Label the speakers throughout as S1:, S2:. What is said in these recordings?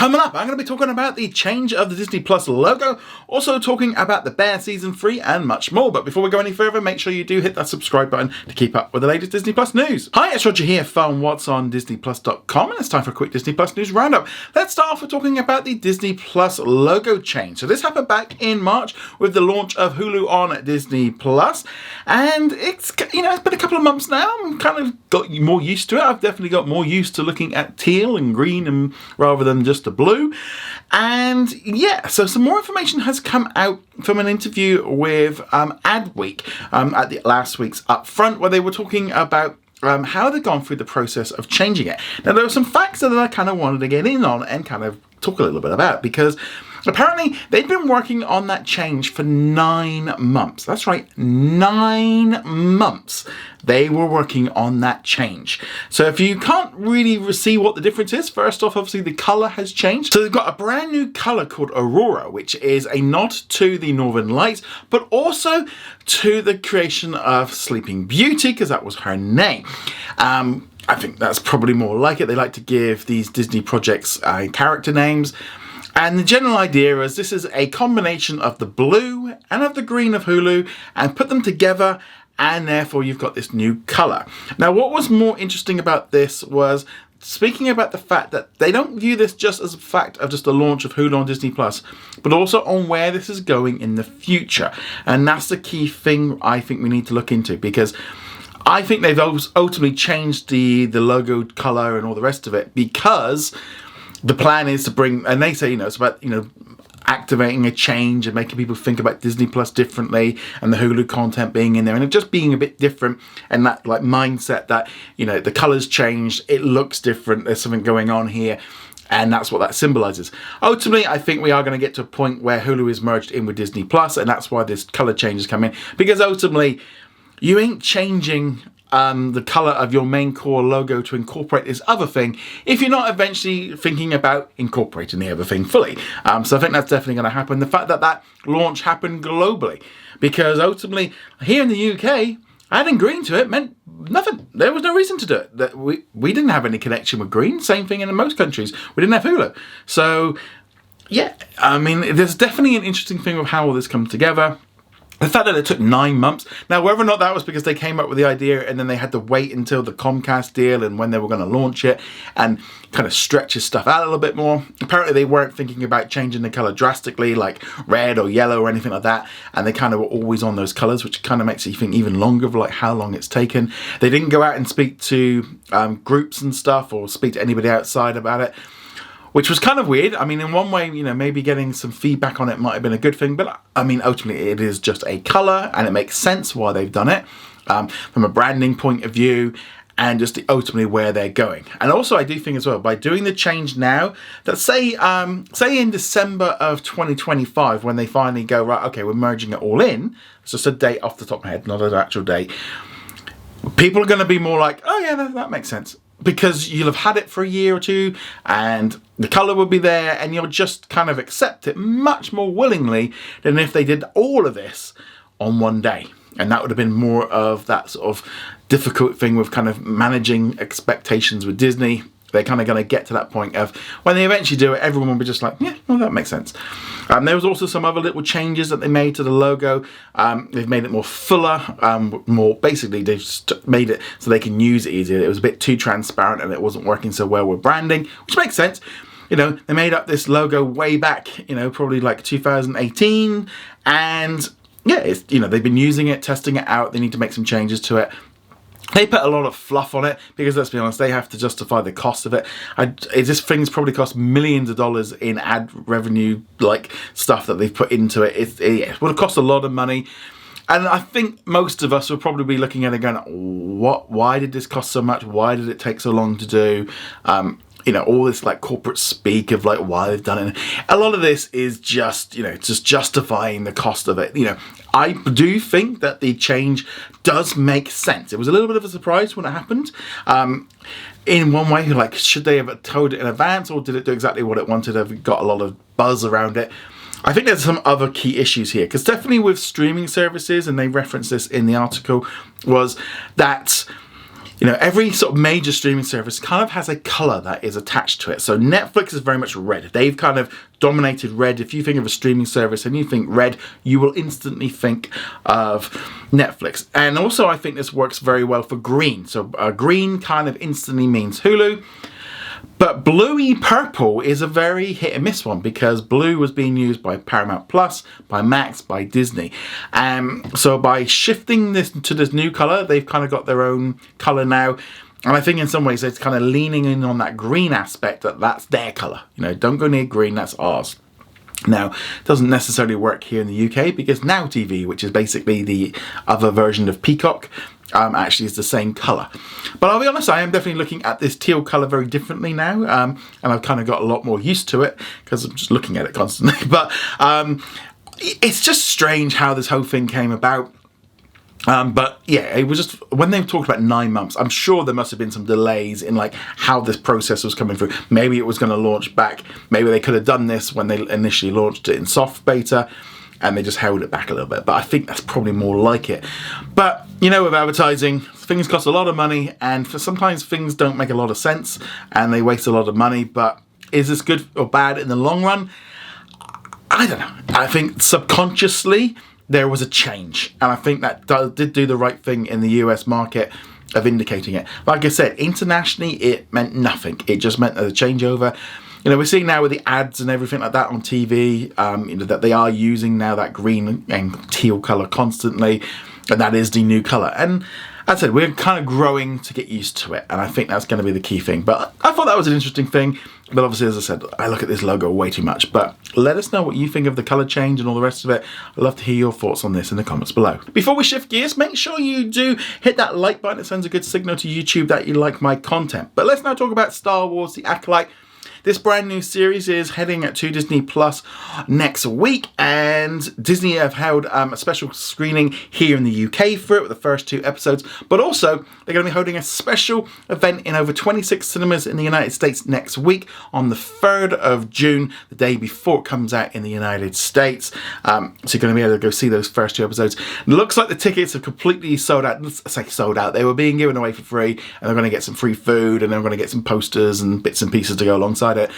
S1: Coming up, I'm going to be talking about the change of the Disney Plus logo, also talking about The Bear Season 3 and much more. But before we go any further, make sure you do hit that subscribe button to keep up with the latest Disney Plus news. Hi, it's Roger here from What's on DisneyPlus.com, and it's time for a quick Disney Plus news roundup. Let's start off with talking about the Disney Plus logo change. So this happened back in March with the launch of Hulu on Disney Plus, and it's been a couple of months now. I'm kind of got more used to it. I've definitely got more used to looking at teal and green and rather than just a blue. And yeah, so some more information has come out from an interview with Adweek at the last week's Upfront, where they were talking about how they've gone through the process of changing it. Now, there were some facts that I kind of wanted to get in on and kind of talk a little bit about, because apparently they've been working on that change for 9 months. That's right, 9 months they were working on that change. So if you can't really see what the difference is, first off, obviously the color has changed. So they've got a brand new color called Aurora, which is a nod to the Northern Lights, but also to the creation of Sleeping Beauty, because that was her name. I think that's probably more like it. They like to give these Disney projects character names. And the general idea is this is a combination of the blue and of the green of Hulu, and put them together, and therefore you've got this new color. Now, what was more interesting about this was speaking about the fact that they don't view this just as a fact of just the launch of Hulu on Disney Plus, but also on where this is going in the future. And that's the key thing I think we need to look into, because I think they've ultimately changed the logo color and all the rest of it, because the plan is to bring, and they say, it's about, activating a change and making people think about Disney Plus differently, and the Hulu content being in there and it just being a bit different, and that like mindset that, the colors changed, it looks different, there's something going on here. And that's what that symbolizes. Ultimately, I think we are going to get to a point where Hulu is merged in with Disney Plus, and that's why this color change is coming, because ultimately you ain't changing the color of your main core logo to incorporate this other thing if you're not eventually thinking about incorporating the other thing fully. So I think that's definitely going to happen. The fact that that launch happened globally, because ultimately here in the UK, adding green to it meant nothing. There was no reason to do it. That we didn't have any connection with green. Same thing in most countries. We didn't have Hulu. So yeah, there's definitely an interesting thing of how all this comes together. The fact that it took 9 months. Now, whether or not that was because they came up with the idea and then they had to wait until the Comcast deal and when they were going to launch it and kind of stretch his stuff out a little bit more. Apparently, they weren't thinking about changing the color drastically, like red or yellow or anything like that. And they kind of were always on those colors, which kind of makes you think even longer of like how long it's taken. They didn't go out and speak to groups and stuff or speak to anybody outside about it, which was kind of weird. In one way, maybe getting some feedback on it might have been a good thing, but ultimately it is just a color, and it makes sense why they've done it from a branding point of view, and just ultimately where they're going. And also, I do think as well, by doing the change now, that say in December of 2025, when they finally go, right, okay, we're merging it all in, it's just a date off the top of my head, not an actual date, people are going to be more like, oh yeah, that makes sense. Because you'll have had it for a year or two, and the colour will be there, and you'll just kind of accept it much more willingly than if they did all of this on one day. And that would have been more of that sort of difficult thing with kind of managing expectations with Disney. They're kind of going to get to that point of when they eventually do it, everyone will be just like, yeah, well, that makes sense. There was also some other little changes that they made to the logo. They've made it more fuller, more basically they've made it so they can use it easier. It was a bit too transparent and it wasn't working so well with branding, which makes sense. They made up this logo way back, probably like 2018, and yeah, it's, they've been using it, testing it out. They need to make some changes to it. They put a lot of fluff on it because, let's be honest, they have to justify the cost of it. This thing's probably cost millions of dollars in ad revenue, like stuff that they've put into it. It would have cost a lot of money. And I think most of us will probably be looking at it going, what? Why did this cost so much? Why did it take so long to do? All this like corporate speak of like why they've done it. A lot of this is just, just justifying the cost of it. I do think that the change does make sense. It was a little bit of a surprise when it happened. In one way, like, should they have told it in advance, or did it do exactly what it wanted? Have it got a lot of buzz around it? I think there's some other key issues here, because definitely with streaming services, and they reference this in the article, was that you know, every sort of major streaming service kind of has a colour that is attached to it. So Netflix is very much red. They've kind of dominated red. If you think of a streaming service and you think red, you will instantly think of Netflix. And also I think this works very well for green. So green kind of instantly means Hulu. But bluey purple is a very hit and miss one, because blue was being used by Paramount Plus, by Max, by Disney. So by shifting this to this new colour, they've kind of got their own colour now. And I think in some ways it's kind of leaning in on that green aspect, that's their colour. You know, don't go near green, that's ours. Now, it doesn't necessarily work here in the UK, because Now TV, which is basically the other version of Peacock, actually is the same colour. But I'll be honest, I am definitely looking at this teal colour very differently now, and I've kind of got a lot more used to it, because I'm just looking at it constantly. But it's just strange how this whole thing came about. But yeah, it was just, when they talked about 9 months, I'm sure there must have been some delays in like how this process was coming through. Maybe it was going to launch back. Maybe they could have done this when they initially launched it in soft beta, and they just held it back a little bit. But I think that's probably more like it. But, you know, with advertising, things cost a lot of money, and sometimes things don't make a lot of sense, and they waste a lot of money. But is this good or bad in the long run? I don't know. I think subconsciously there was a change, and I think that did do the right thing in the US market of indicating it. Like I said, internationally it meant nothing. It just meant a changeover. You know, we're seeing now with the ads and everything like that on TV, you know, that they are using now that green and teal colour constantly, and that is the new colour. And as I said, we're kind of growing to get used to it, and I think that's going to be the key thing. But I thought that was an interesting thing. But obviously, as I said, I look at this logo way too much. But let us know what you think of the colour change and all the rest of it. I'd love to hear your thoughts on this in the comments below. Before we shift gears, make sure you do hit that like button. It sends a good signal to YouTube that you like my content. But let's now talk about Star Wars: The Acolyte. This brand new series is heading to Disney Plus next week, and Disney have held a special screening here in the UK for it with the first 2 episodes, but also they're going to be holding a special event in over 26 cinemas in the United States next week on the 3rd of June, the day before it comes out in the United States. So you're going to be able to go see those first 2 episodes. It looks like the tickets are completely sold out. Let's say sold out. They were being given away for free, and they're going to get some free food, and they're going to get some posters and bits and pieces to go alongside it.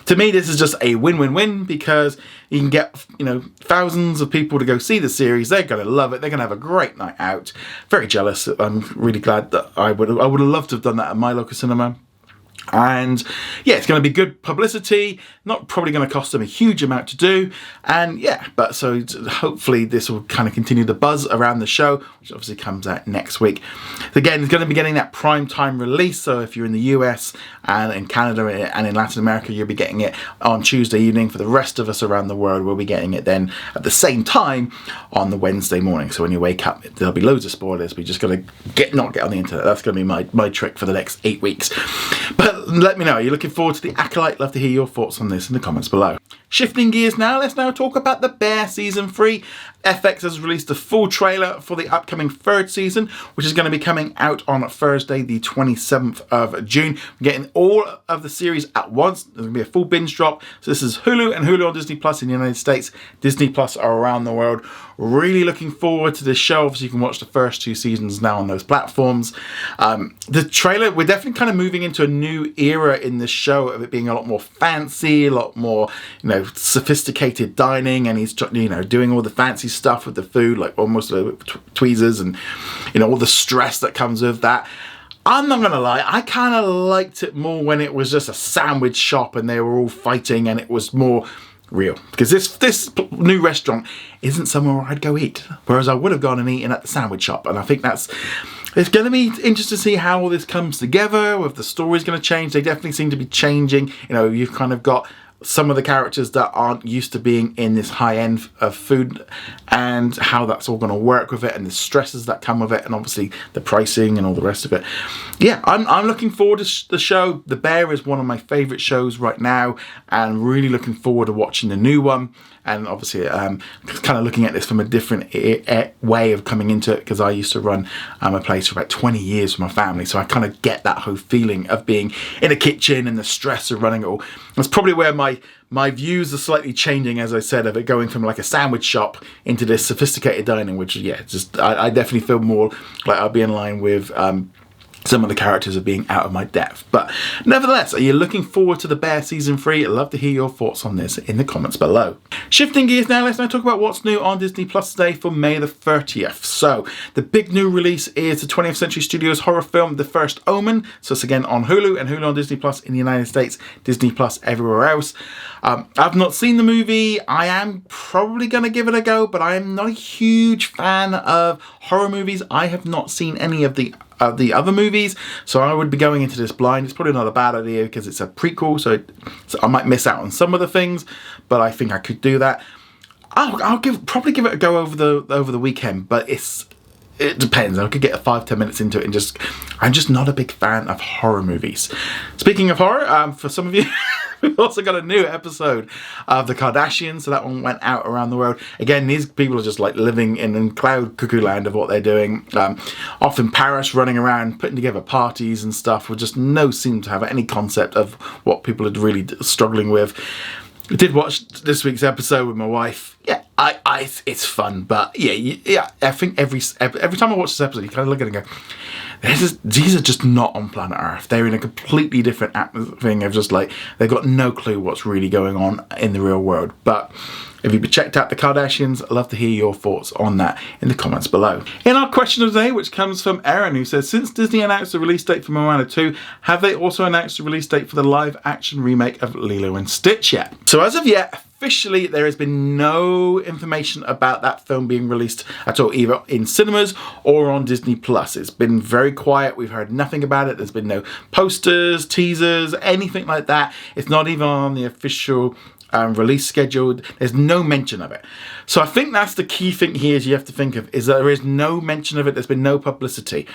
S1: To me, this is just a win-win-win, because you can get, you know, thousands of people to go see the series. They're going to love it. They're going to have a great night out. Very jealous. I'm really glad that I would have loved to have done that at my local cinema. And yeah, it's going to be good publicity, not probably going to cost them a huge amount to do, and yeah, but so hopefully this will kind of continue the buzz around the show, which obviously comes out next week. Again, it's going to be getting that prime time release, so if you're in the US and in Canada and in Latin America, you'll be getting it on Tuesday evening. For the rest of us around the world, we'll be getting it then at the same time on the Wednesday morning. So when you wake up, there'll be loads of spoilers. We just got to not get on the internet. That's going to be my trick for the next 8 weeks. But let me know, are you looking forward to The Acolyte? Love to hear your thoughts on this in the comments below. Shifting gears now, let's now talk about The Bear Season 3. FX has released a full trailer for the upcoming 3rd season, which is going to be coming out on Thursday, the 27th of June. We're getting all of the series at once. There's going to be a full binge drop. So this is Hulu and Hulu on Disney Plus in the United States. Disney Plus are around the world. Really looking forward to this show. Obviously, you can watch the first 2 seasons now on those platforms. The trailer, we're definitely kind of moving into a new era in this show of it being a lot more fancy, a lot more, you know, sophisticated dining, and he's, you know, doing all the fancy stuff with the food, like almost tweezers, and, you know, all the stress that comes with that. I'm not gonna lie, I kind of liked it more when it was just a sandwich shop and they were all fighting and it was more real, because this new restaurant isn't somewhere where I'd go eat, whereas I would have gone and eaten at the sandwich shop. And I think it's going to be interesting to see how all this comes together, if the story's going to change. They definitely seem to be changing. You know, you've kind of got some of the characters that aren't used to being in this high end of food, and how that's all going to work with it, and the stresses that come with it, and obviously the pricing and all the rest of it. Yeah, I'm looking forward to the show. The Bear is one of my favorite shows right now, and really looking forward to watching the new one. And obviously kind of looking at this from a different way of coming into it, because I used to run a place for about 20 years with my family, so I kind of get that whole feeling of being in a kitchen and the stress of running it all. That's probably where my views are slightly changing, as I said, of it going from like a sandwich shop into this sophisticated dining, which, yeah, just I definitely feel more like I'll be in line with some of the characters are being out of my depth. But nevertheless, are you looking forward to The Bear Season 3? I'd love to hear your thoughts on this in the comments below. Shifting gears now, let's now talk about what's new on Disney Plus today for May the 30th. So, the big new release is the 20th Century Studios horror film, The First Omen. So it's again on Hulu, and Hulu on Disney Plus in the United States, Disney Plus everywhere else. I've not seen the movie. I am probably going to give it a go, but I am not a huge fan of horror movies. I have not seen any of the other movies, so I would be going into this blind. It's probably not a bad idea because it's a prequel, so I might miss out on some of the things, but I think I could do that. I'll probably give it a go over the weekend, but it depends. I could get 5-10 minutes into it and I'm just not a big fan of horror movies. Speaking of horror, for some of you, we've also got a new episode of The Kardashians, so that one went out around the world. Again, these people are just like living in cloud cuckoo land of what they're doing. Off in Paris, running around, putting together parties and stuff, with just no seem to have any concept of what people are really struggling with. I did watch this week's episode with my wife. Yeah, it's fun, but yeah. I think every time I watch this episode, you kind of look at it and go, these are just not on planet Earth. They're in a completely different thing of just like, they've got no clue what's really going on in the real world. But if you've checked out The Kardashians, I'd love to hear your thoughts on that in the comments below. In our question of the day, which comes from Aaron, who says, since Disney announced the release date for Moana 2, have they also announced the release date for the live action remake of Lilo and Stitch yet? So as of yet, officially, there has been no information about that film being released at all, either in cinemas or on Disney Plus. It's been very quiet. We've heard nothing about it. There's been no posters, teasers, anything like that. It's not even on the official release schedule. There's no mention of it. So I think that's the key thing here is you have to think of, is that there is no mention of it. There's been no publicity.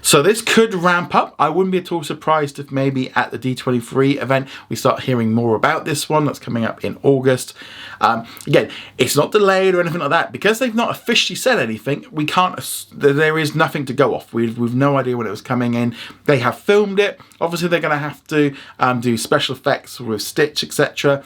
S1: So this could ramp up. I wouldn't be at all surprised if maybe at the D23 event we start hearing more about this one that's coming up in August. Again, it's not delayed or anything like that. Because they've not officially said anything, we can't, there is nothing to go off. We've no idea when it was coming in. They have filmed it. Obviously they're going to have to do special effects with Stitch, etc.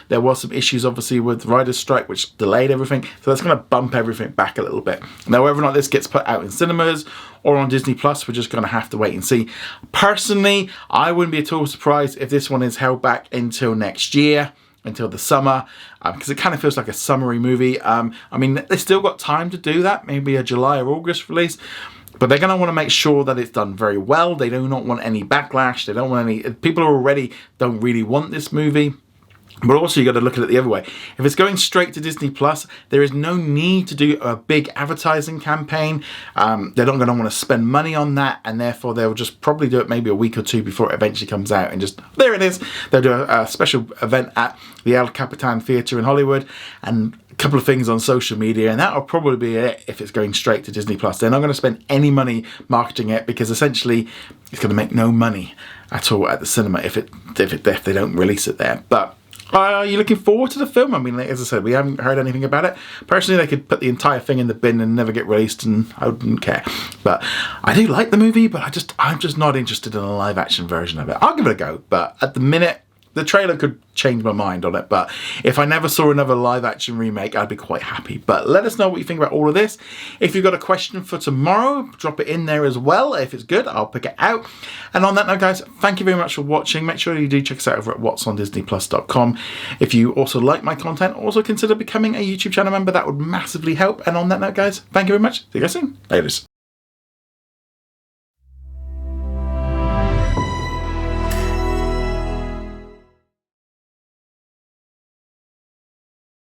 S1: There was some issues obviously with Writer's Strike, which delayed everything, so that's going to bump everything back a little bit. Now whether or not this gets put out in cinemas or on Disney Plus, we're just going to have to wait and see. Personally, I wouldn't be at all surprised if this one is held back until next year, until the summer, because it kind of feels like a summery movie. I mean, they've still got time to do that, maybe a July or August release, but they're going to want to make sure that it's done very well. They do not want any backlash. They don't want any, people already don't really want this movie. But also you got to look at it the other way. If it's going straight to Disney Plus, there is no need to do a big advertising campaign. They're not going to want to spend money on that, and therefore they'll just probably do it maybe a week or two before it eventually comes out, and just, there it is. They'll do a special event at the El Capitan Theatre in Hollywood, and a couple of things on social media, and that'll probably be it if it's going straight to Disney Plus. They're not going to spend any money marketing it, because essentially it's going to make no money at all at the cinema if they don't release it there. But are you looking forward to the film? I mean, as I said, we haven't heard anything about it. Personally, they could put the entire thing in the bin and never get released, and I wouldn't care. But I do like the movie, but I'm just not interested in a live action version of it. I'll give it a go, but at the minute, the trailer could change my mind on it. But if I never saw another live action remake, I'd be quite happy. But let us know what you think about all of this. If you've got a question for tomorrow, drop it in there as well. If it's good, I'll pick it out. And on that note, guys, thank you very much for watching. Make sure you do check us out over at whatsondisneyplus.com. If you also like my content, also consider becoming a YouTube channel member. That would massively help. And on that note, guys, thank you very much. See you guys soon. Laters.